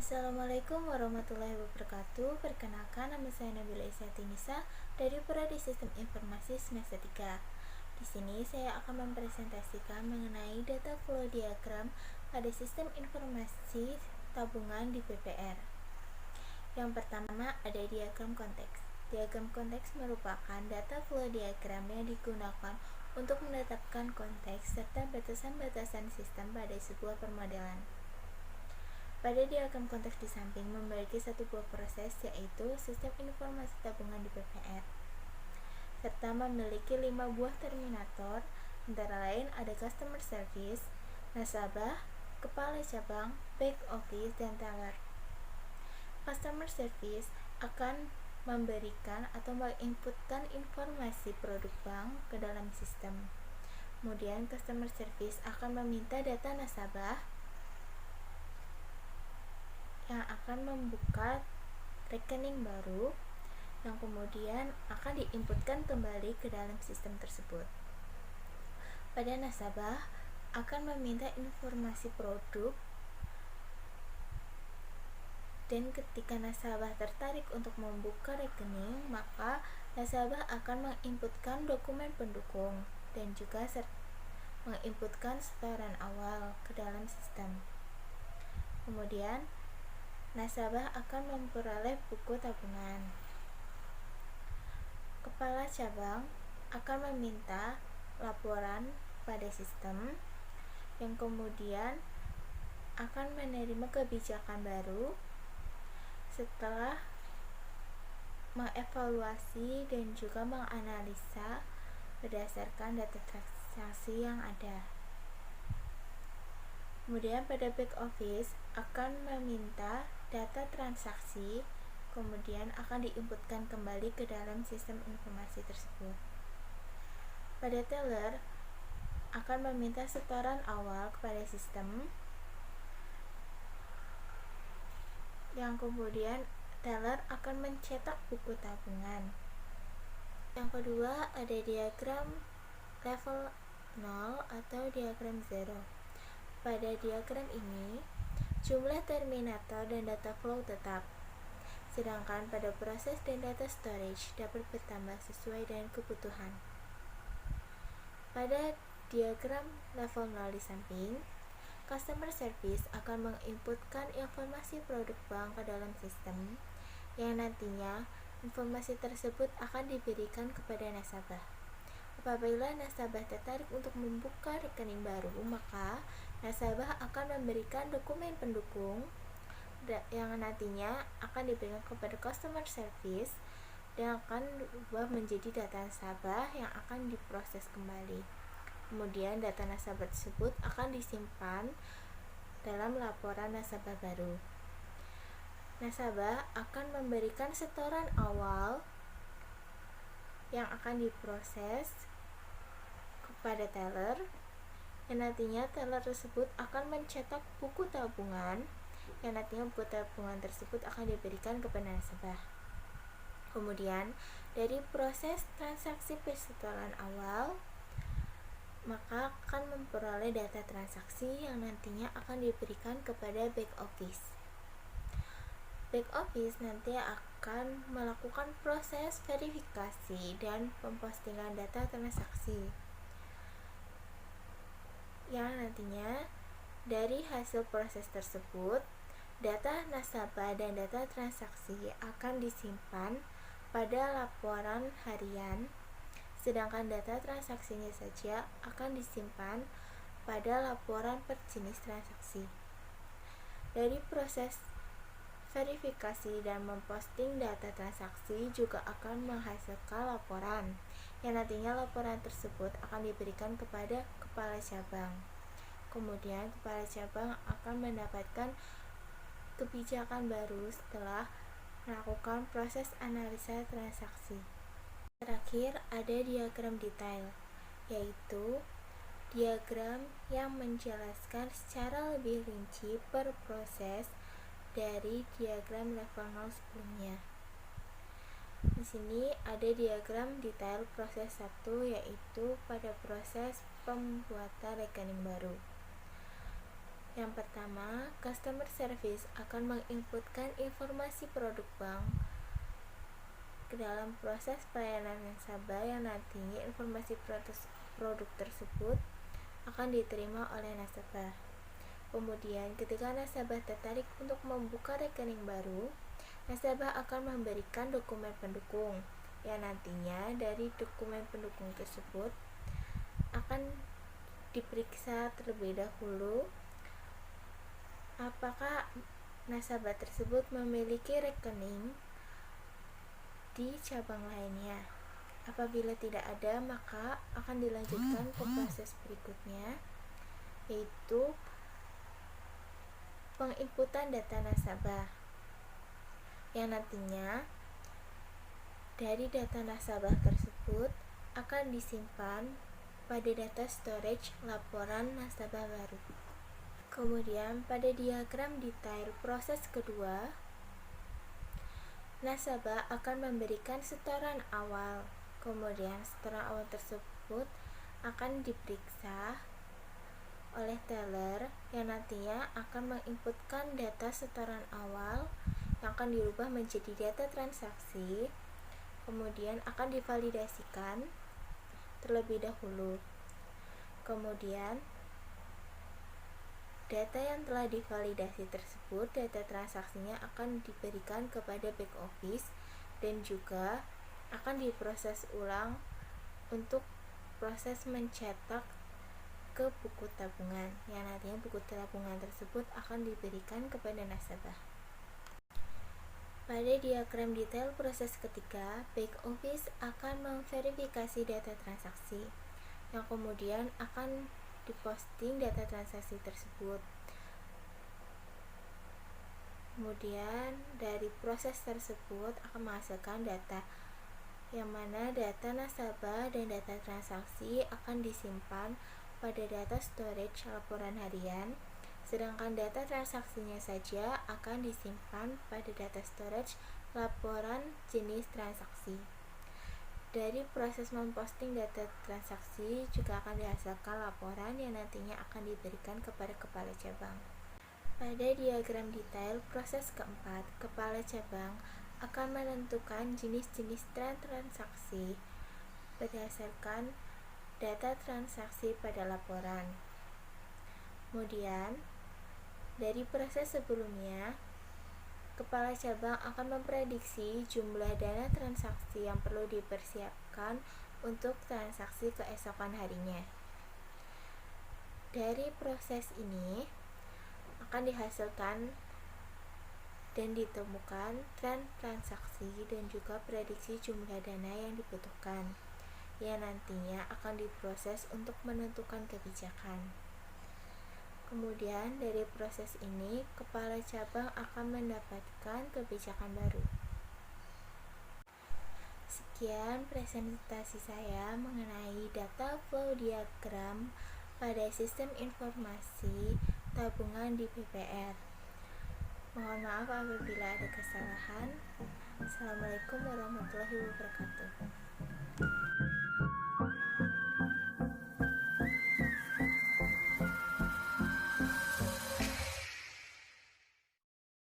Assalamualaikum warahmatullahi wabarakatuh. Perkenalkan, nama saya Nabila Isyati Nisa dari Prodi Sistem Informasi semester 3. Di sini saya akan mempresentasikan mengenai data flow diagram pada sistem informasi tabungan di PPR. Yang pertama ada diagram konteks. Diagram konteks merupakan data flow diagram yang digunakan untuk menetapkan konteks serta batasan-batasan sistem pada sebuah permodelan. Pada diagram konteks di samping memiliki satu buah proses, yaitu sistem informasi tabungan di PPR, serta memiliki 5 buah terminator, antara lain ada customer service, nasabah, kepala cabang, back office, dan teller. Customer service akan memberikan atau menginputkan informasi produk bank ke dalam sistem. Kemudian customer service akan meminta data nasabah yang akan membuka rekening baru yang kemudian akan diinputkan kembali ke dalam sistem tersebut. Pada nasabah akan meminta informasi produk, dan ketika nasabah tertarik untuk membuka rekening, maka nasabah akan menginputkan dokumen pendukung dan juga menginputkan setoran awal ke dalam sistem. Kemudian nasabah akan memperoleh buku tabungan. Kepala cabang akan meminta laporan pada sistem yang kemudian akan menerima kebijakan baru setelah mengevaluasi dan juga menganalisa berdasarkan data transaksi yang ada. Kemudian pada back office akan meminta data transaksi, kemudian akan diinputkan kembali ke dalam sistem informasi tersebut. Pada teller akan meminta setoran awal kepada sistem, yang kemudian teller akan mencetak buku tabungan. Yang kedua ada diagram level 0 atau diagram 0. Pada diagram ini, jumlah terminator dan data flow tetap, sedangkan pada proses dan data storage dapat bertambah sesuai dengan kebutuhan. Pada diagram level 0 di samping, customer service akan menginputkan informasi produk bank ke dalam sistem, yang nantinya informasi tersebut akan diberikan kepada nasabah. Apabila nasabah tertarik untuk membuka rekening baru, maka nasabah akan memberikan dokumen pendukung yang nantinya akan diberikan kepada customer service dan akan berubah menjadi data nasabah yang akan diproses kembali. Kemudian data nasabah tersebut akan disimpan dalam laporan nasabah baru. Nasabah akan memberikan setoran awal yang akan diproses kepada teller, yang nantinya teller tersebut akan mencetak buku tabungan, yang nantinya buku tabungan tersebut akan diberikan kepada nasabah. Kemudian dari proses transaksi persetoran awal, maka akan memperoleh data transaksi yang nantinya akan diberikan kepada back office. Back office nanti akan melakukan proses verifikasi dan pempostingan data transaksi, yang nantinya dari hasil proses tersebut, data nasabah dan data transaksi akan disimpan pada laporan harian, sedangkan data transaksinya saja akan disimpan pada laporan per jenis transaksi. Dari proses verifikasi dan memposting data transaksi juga akan menghasilkan laporan, yang nantinya laporan tersebut akan diberikan kepada kepala cabang. Kemudian kepala cabang akan mendapatkan kebijakan baru setelah melakukan proses analisa transaksi. Terakhir ada diagram detail, yaitu diagram yang menjelaskan secara lebih rinci per proses dari diagram level 0 sebelumnya. Di sini ada diagram detail proses 1, yaitu pada proses pembuatan rekening baru. Yang pertama, customer service akan menginputkan informasi produk bank ke dalam proses pelayanan nasabah yang nantinya informasi produk tersebut akan diterima oleh nasabah. Kemudian, ketika nasabah tertarik untuk membuka rekening baru, nasabah akan memberikan dokumen pendukung yang nantinya dari dokumen pendukung tersebut akan diperiksa terlebih dahulu apakah nasabah tersebut memiliki rekening di cabang lainnya. Apabila tidak ada, maka akan dilanjutkan ke proses berikutnya, yaitu penginputan data nasabah, yang nantinya dari data nasabah tersebut akan disimpan pada data storage laporan nasabah baru. Kemudian pada diagram detail proses kedua, nasabah akan memberikan setoran awal. Kemudian setoran awal tersebut akan diperiksa oleh teller yang nantinya akan menginputkan data setoran awal yang akan dirubah menjadi data transaksi, kemudian akan divalidasikan terlebih dahulu. Kemudian data yang telah divalidasi tersebut, data transaksinya akan diberikan kepada back office dan juga akan diproses ulang untuk proses mencetak ke buku tabungan, yang nantinya buku tabungan tersebut akan diberikan kepada nasabah. Pada diagram detail proses ketiga, back office akan memverifikasi data transaksi yang kemudian akan diposting data transaksi tersebut. Kemudian dari proses tersebut akan menghasilkan data, yang mana data nasabah dan data transaksi akan disimpan pada data storage laporan harian, sedangkan data transaksinya saja akan disimpan pada data storage laporan jenis transaksi. Dari proses memposting data transaksi juga akan dihasilkan laporan yang nantinya akan diberikan kepada kepala cabang. Pada diagram detail proses keempat, kepala cabang akan menentukan jenis-jenis transaksi berdasarkan data transaksi pada laporan. Kemudian, dari proses sebelumnya, kepala cabang akan memprediksi jumlah dana transaksi yang perlu dipersiapkan untuk transaksi keesokan harinya. Dari proses ini akan dihasilkan dan ditemukan tren transaksi dan juga prediksi jumlah dana yang dibutuhkan, yang nantinya akan diproses untuk menentukan kebijakan. Kemudian dari proses ini, kepala cabang akan mendapatkan kebijakan baru. Sekian presentasi saya mengenai data flow diagram pada sistem informasi tabungan di BPR. Mohon maaf apabila ada kesalahan. Assalamualaikum warahmatullahi wabarakatuh.